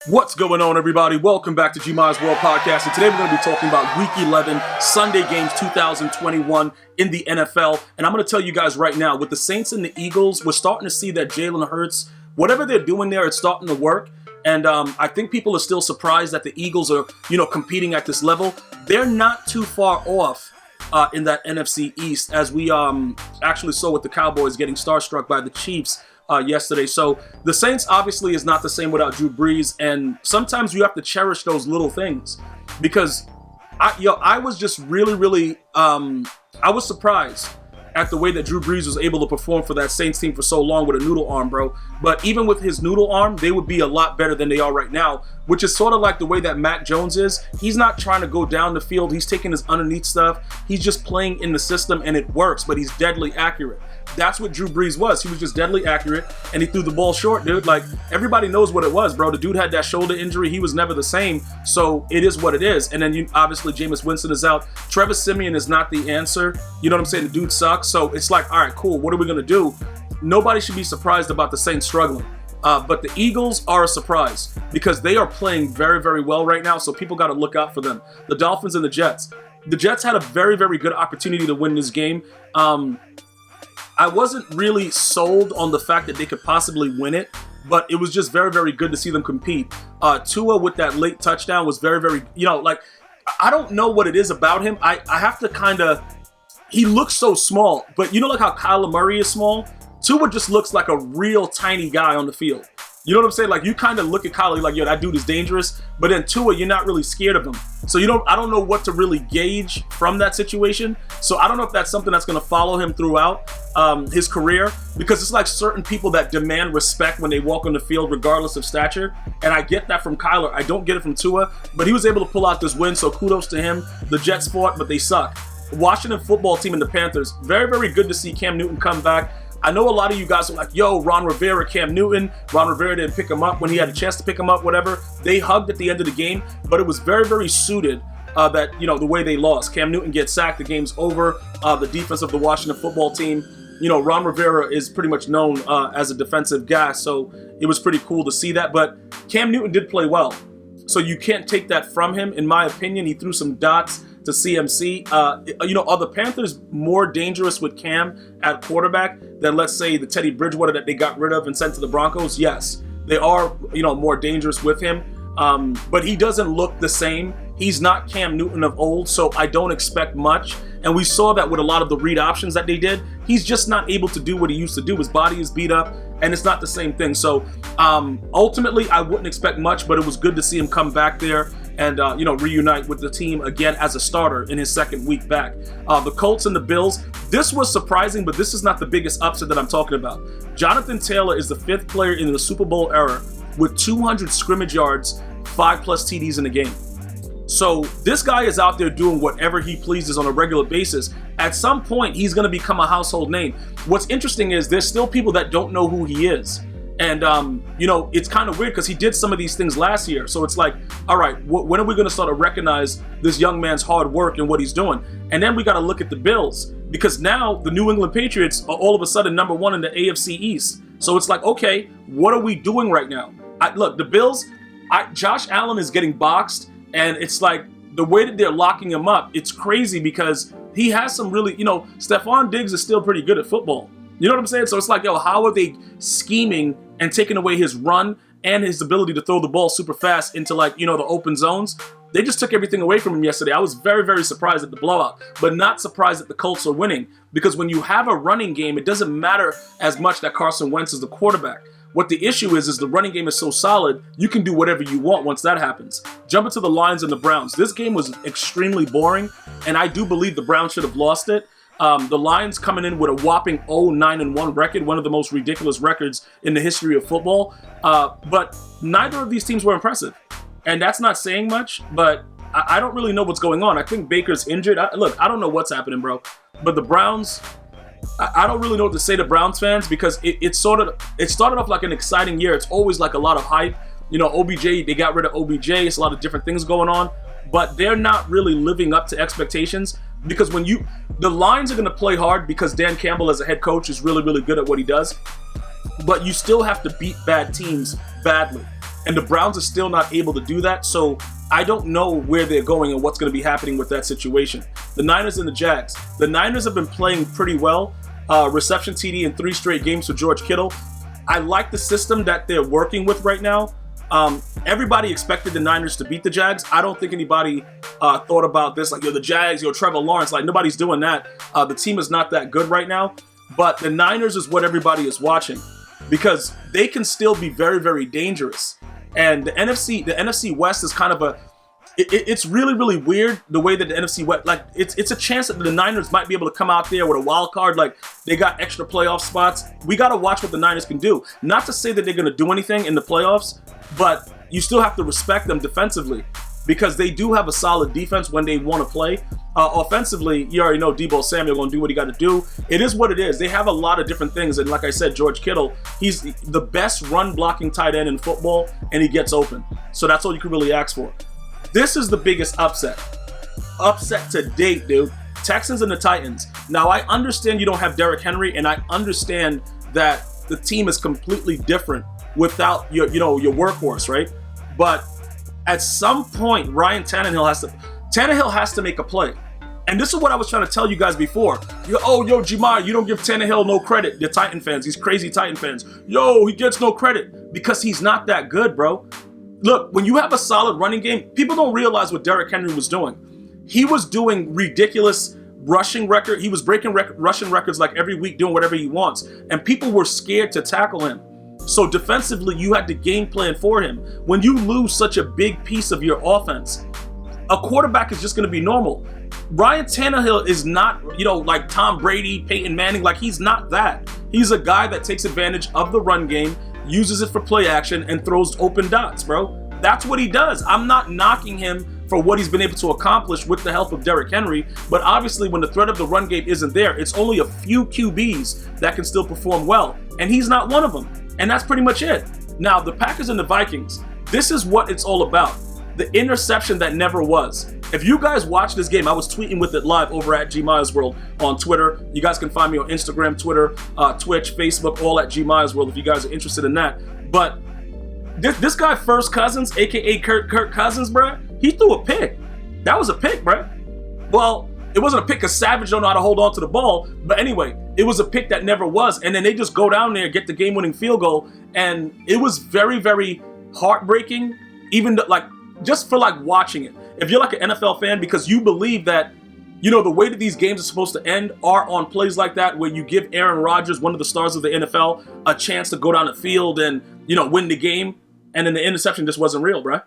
What's going on, everybody? Welcome back to GmiasWorldPodcast, and today we're going to be talking about Week 11 Sunday games 2021 in the NFL. And I'm going to tell you guys right now, with the Saints and the Eagles, we're starting to see that Jalen Hurts, whatever they're doing there, it's starting to work. And I think people are still surprised that the Eagles are, competing at this level. They're not too far off in that NFC East, as we actually saw with the Cowboys getting starstruck by the Chiefs yesterday. So the Saints obviously is not the same without Drew Brees, and sometimes you have to cherish those little things, because I was just really I was surprised at the way that Drew Brees was able to perform for that Saints team for so long with a noodle arm, bro. But even with his noodle arm, they would be a lot better than they are right now, which is sort of like the way that Mac Jones is. He's not trying to go down the field. He's taking his underneath stuff. He's just playing in the system, and it works, but he's deadly accurate. That's what Drew Brees was. He was just deadly accurate, and he threw the ball short, dude. Like, everybody knows what it was, bro. The dude had that shoulder injury. He was never the same, so it is what it is. And then, obviously, Jameis Winston is out. Trevor Siemian is not the answer. You know what I'm saying? The dude sucks. So it's like, all right, cool. What are we going to do? Nobody should be surprised about the Saints struggling. But the Eagles are a surprise because they are playing very well right now, so people got to look out for them. The Dolphins and the Jets. The Jets had a very good opportunity to win this game. I wasn't really sold on the fact that they could possibly win it, but it was just very good to see them compete. Tua with that late touchdown was very, I don't know what it is about him. I have to he looks so small, but like how Kyler Murray is small? Tua just looks like a real tiny guy on the field. You know what I'm saying? Like, you kind of look at Kyler like, yo, that dude is dangerous. But then Tua, you're not really scared of him. So I don't know what to really gauge from that situation. So I don't know if that's something that's going to follow him throughout his career. Because it's like certain people that demand respect when they walk on the field regardless of stature. And I get that from Kyler. I don't get it from Tua. But he was able to pull out this win, so kudos to him. The Jets fought, but they suck. Washington football team and the Panthers. Very good to see Cam Newton come back. I know a lot of you guys are like, yo, Ron Rivera, Cam Newton. Ron Rivera didn't pick him up when he had a chance to pick him up, whatever. They hugged at the end of the game, but it was very suited that, the way they lost. Cam Newton gets sacked, the game's over. The defense of the Washington football team, Ron Rivera is pretty much known as a defensive guy, so it was pretty cool to see that. But Cam Newton did play well, so you can't take that from him, in my opinion. He threw some dots to CMC. Are the Panthers more dangerous with Cam at quarterback than, let's say, the Teddy Bridgewater that they got rid of and sent to the Broncos? Yes, they are, more dangerous with him. But he doesn't look the same. He's not Cam Newton of old, so I don't expect much. And we saw that with a lot of the read options that they did. He's just not able to do what he used to do. His body is beat up, and it's not the same thing. So ultimately, I wouldn't expect much, but it was good to see him come back there and reunite with the team again as a starter in his second week back. The Colts and the Bills, this was surprising, but this is not the biggest upset that I'm talking about. Jonathan Taylor is the 5th player in the Super Bowl era with 200 scrimmage yards, 5+ TDs in the game. So this guy is out there doing whatever he pleases on a regular basis. At some point, he's going to become a household name. What's interesting is there's still people that don't know who he is. And, it's kind of weird because he did some of these things last year. So it's like, all right, when are we going to start to recognize this young man's hard work and what he's doing? And then we got to look at the Bills, because now the New England Patriots are all of a sudden number 1 in the AFC East. So it's like, okay, what are we doing right now? Look, the Bills, Josh Allen is getting boxed, and it's like the way that they're locking him up, it's crazy because he has some really, Stephon Diggs is still pretty good at football. You know what I'm saying? So it's like, yo, how are they scheming and taking away his run and his ability to throw the ball super fast into, the open zones? They just took everything away from him yesterday. I was very surprised at the blowout, but not surprised that the Colts are winning, because when you have a running game, it doesn't matter as much that Carson Wentz is the quarterback. What the issue is the running game is so solid, you can do whatever you want once that happens. Jump into the Lions and the Browns. This game was extremely boring, and I do believe the Browns should have lost it. The Lions coming in with a whopping 0-9-1 record, one of the most ridiculous records in the history of football. But neither of these teams were impressive. And that's not saying much, but I don't really know what's going on. I think Baker's injured. I don't know what's happening, bro. But the Browns, I don't really know what to say to Browns fans, because it started off like an exciting year. It's always like a lot of hype. OBJ, they got rid of OBJ. It's a lot of different things going on. But they're not really living up to expectations, because the Lions are going to play hard because Dan Campbell as a head coach is really good at what he does. But you still have to beat bad teams badly. and the Browns are still not able to do that. So I don't know where they're going and what's going to be happening with that situation. The Niners and the Jags. The Niners have been playing pretty well. Reception TD in 3 straight games for George Kittle. I like the system that they're working with right now. Everybody expected the Niners to beat the Jags. I don't think anybody thought about this, like, the Jags, Trevor Lawrence. Like, nobody's doing that. The team is not that good right now. But the Niners is what everybody is watching because they can still be very, very dangerous. And the NFC West is kind of it's really, really weird the way that the NFC West, like, it's a chance that the Niners might be able to come out there with a wild card, like they got extra playoff spots. We got to watch what the Niners can do. Not to say that they're going to do anything in the playoffs, but you still have to respect them defensively because they do have a solid defense when they want to play. Offensively, you already know Deebo Samuel going to do what he got to do. It is what it is. They have a lot of different things, and like I said, George Kittle, he's the best run-blocking tight end in football, and he gets open. So that's all you can really ask for. This is the biggest upset to date, dude. Texans and the Titans. Now, I understand you don't have Derrick Henry, and I understand that the team is completely different without your workhorse, right? But at some point, Ryan Tannehill has to make a play. And this is what I was trying to tell you guys before. Gmias, you don't give Tannehill no credit. The Titan fans, these crazy Titan fans. He gets no credit because he's not that good, bro. Look, when you have a solid running game, people don't realize what Derrick Henry was doing. He was doing ridiculous rushing record. He was breaking rushing records like every week, doing whatever he wants. And people were scared to tackle him. So defensively, you had to game plan for him. When you lose such a big piece of your offense, a quarterback is just going to be normal. Ryan Tannehill is not, like Tom Brady, Peyton Manning. Like, he's not that. He's a guy that takes advantage of the run game, uses it for play action, and throws open dots, bro. That's what he does. I'm not knocking him for what he's been able to accomplish with the help of Derrick Henry, but obviously when the threat of the run game isn't there, it's only a few QBs that can still perform well, and he's not one of them. And that's pretty much it. Now, the Packers and the Vikings, this is what it's all about. The interception that never was. If you guys watch this game, I was tweeting with it live over at GmiasWorld on Twitter. You guys can find me on Instagram, Twitter, Twitch, Facebook, all at GmiasWorld if you guys are interested in that. But this guy, First Cousins, a.k.a. Kirk Cousins, bruh, he threw a pick. That was a pick, bruh. Well, it wasn't a pick because Savage don't know how to hold on to the ball. But anyway, it was a pick that never was. And then they just go down there, get the game-winning field goal. And it was very, very heartbreaking, even just for watching it. If you're like an NFL fan, because you believe that, the way that these games are supposed to end are on plays like that, where you give Aaron Rodgers, one of the stars of the NFL, a chance to go down the field and, win the game. And then the interception just wasn't real, bruh.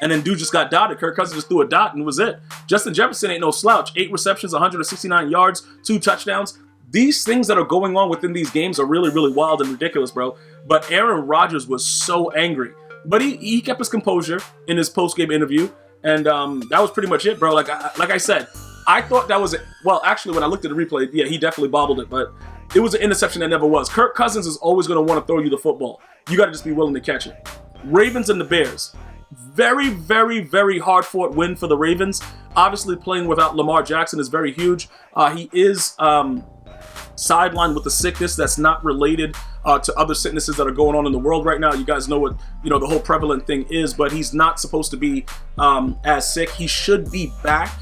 And then dude just got dotted. Kirk Cousins just threw a dot and was it. Justin Jefferson ain't no slouch. 8 receptions, 169 yards, 2 touchdowns. These things that are going on within these games are really, really wild and ridiculous, bro. But Aaron Rodgers was so angry. But he kept his composure in his post-game interview. And that was pretty much it, bro. Like I said, I thought that was it. Well, actually, when I looked at the replay, yeah, he definitely bobbled it. But it was an interception that never was. Kirk Cousins is always going to want to throw you the football. You got to just be willing to catch it. Ravens and the Bears. Very, very, very hard-fought win for the Ravens. Obviously, playing without Lamar Jackson is very huge. He is sidelined with a sickness that's not related to other sicknesses that are going on in the world right now. You guys know what the whole prevalent thing is, but he's not supposed to be as sick. He should be back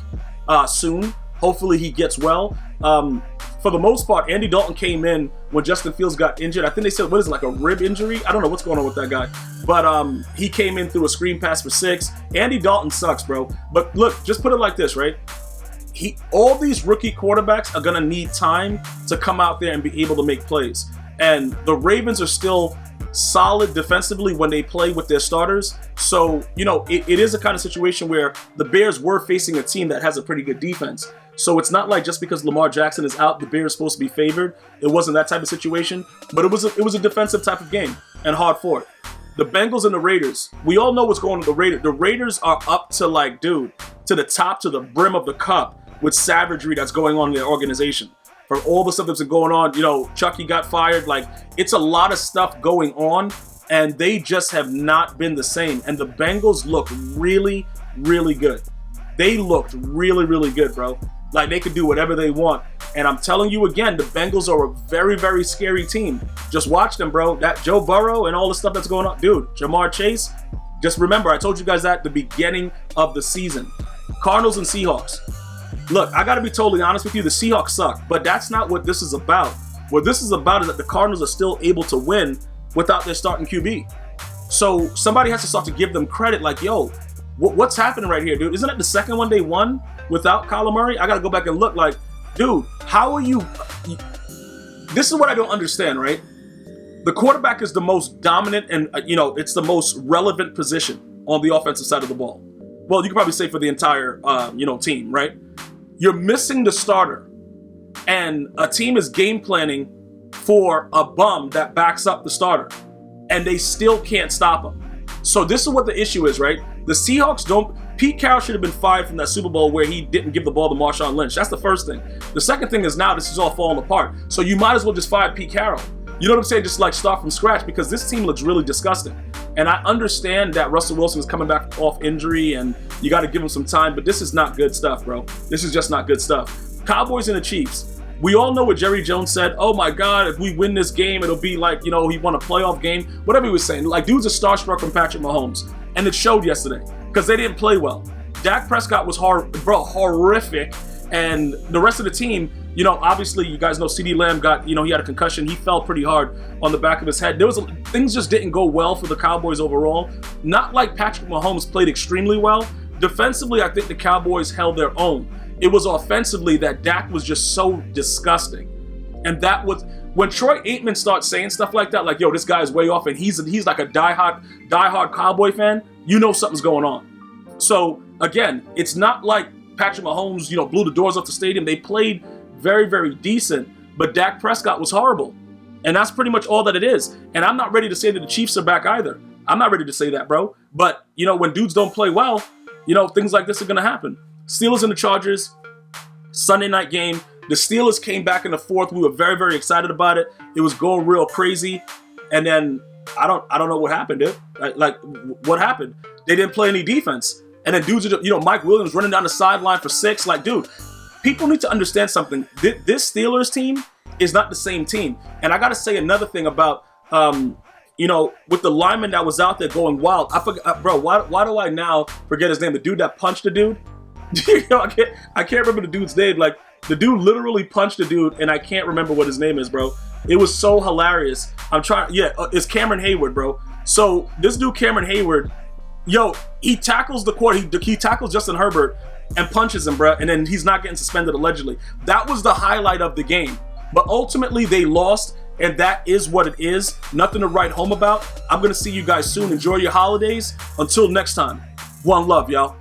soon. Hopefully, he gets well. For the most part, Andy Dalton came in when Justin Fields got injured. I think they said, what is it, like a rib injury? I don't know what's going on with that guy. But he came in through a screen pass for 6. Andy Dalton sucks, bro. But look, just put it like this, right? All these rookie quarterbacks are going to need time to come out there and be able to make plays. And the Ravens are still solid defensively when they play with their starters. So, it is a kind of situation where the Bears were facing a team that has a pretty good defense. So it's not like just because Lamar Jackson is out, the Bears are supposed to be favored. It wasn't that type of situation, but it was a defensive type of game and hard fought. The Bengals and the Raiders. We all know what's going on with the Raiders. The Raiders are up to to the top, to the brim of the cup with savagery that's going on in their organization. For all the stuff that's been going on, Chucky got fired. It's a lot of stuff going on, and they just have not been the same. And the Bengals look really, really good. They looked really, really good, bro. Like, they could do whatever they want. And I'm telling you again, the Bengals are a very, very scary team. Just watch them, bro. That Joe Burrow and all the stuff that's going on. Dude, Jamar Chase, just remember, I told you guys that at the beginning of the season. Cardinals and Seahawks. Look, I got to be totally honest with you. The Seahawks suck, but that's not what this is about. What this is about is that the Cardinals are still able to win without their starting QB. So somebody has to start to give them credit like, yo, what's happening right here, dude? Isn't it the second one they won without Kyler Murray? I got to go back and look like, dude, how are you? This is what I don't understand, right? The quarterback is the most dominant and, it's the most relevant position on the offensive side of the ball. Well, you could probably say for the entire, team, right? You're missing the starter, and a team is game planning for a bum that backs up the starter, and they still can't stop him. So this is what the issue is, right? The Seahawks don't. Pete Carroll should have been fired from that Super Bowl where he didn't give the ball to Marshawn Lynch. That's the first thing. The second thing is now this is all falling apart. So you might as well just fire Pete Carroll. You know what I'm saying? Just like start from scratch, because this team looks really disgusting. And I understand that Russell Wilson is coming back off injury and you got to give him some time, but this is not good stuff, bro. This is just not good stuff. Cowboys and the Chiefs. We all know what Jerry Jones said. Oh my God, if we win this game, it'll be like, he won a playoff game. Whatever he was saying. Like, dudes are starstruck from Patrick Mahomes. And it showed yesterday because they didn't play well. Dak Prescott was horrific. And the rest of the team, obviously you guys know CeeDee Lamb got, he had a concussion. He fell pretty hard on the back of his head. Things just didn't go well for the Cowboys overall. Not like Patrick Mahomes played extremely well. Defensively, I think the Cowboys held their own. It was offensively that Dak was just so disgusting. And that was when Troy Aikman starts saying stuff like that, like, yo, this guy's way off and he's like a diehard Cowboy fan, something's going on. So again, it's not like Patrick Mahomes, blew the doors off the stadium. They played very, very decent, but Dak Prescott was horrible. And that's pretty much all that it is. And I'm not ready to say that the Chiefs are back either. I'm not ready to say that, bro. But, when dudes don't play well, things like this are going to happen. Steelers and the Chargers, Sunday night game. The Steelers came back in the fourth. We were very, very excited about it. It was going real crazy. And then I don't know what happened, dude. Like, what happened? They didn't play any defense. And then dudes are, Mike Williams running down the sideline for 6. Like, dude, people need to understand something. This Steelers team is not the same team. And I got to say another thing about, with the lineman that was out there going wild. I forgot, bro, why do I now forget his name? The dude that punched the dude? I can't remember the dude's name. Like, the dude literally punched the dude, and I can't remember what his name is, bro. It was so hilarious. It's Cameron Hayward, bro. So this dude, Cameron Hayward, he tackles the court. He tackles Justin Herbert and punches him, bro, and then he's not getting suspended allegedly. That was the highlight of the game. But ultimately, they lost, and that is what it is. Nothing to write home about. I'm going to see you guys soon. Enjoy your holidays. Until next time, one love, y'all.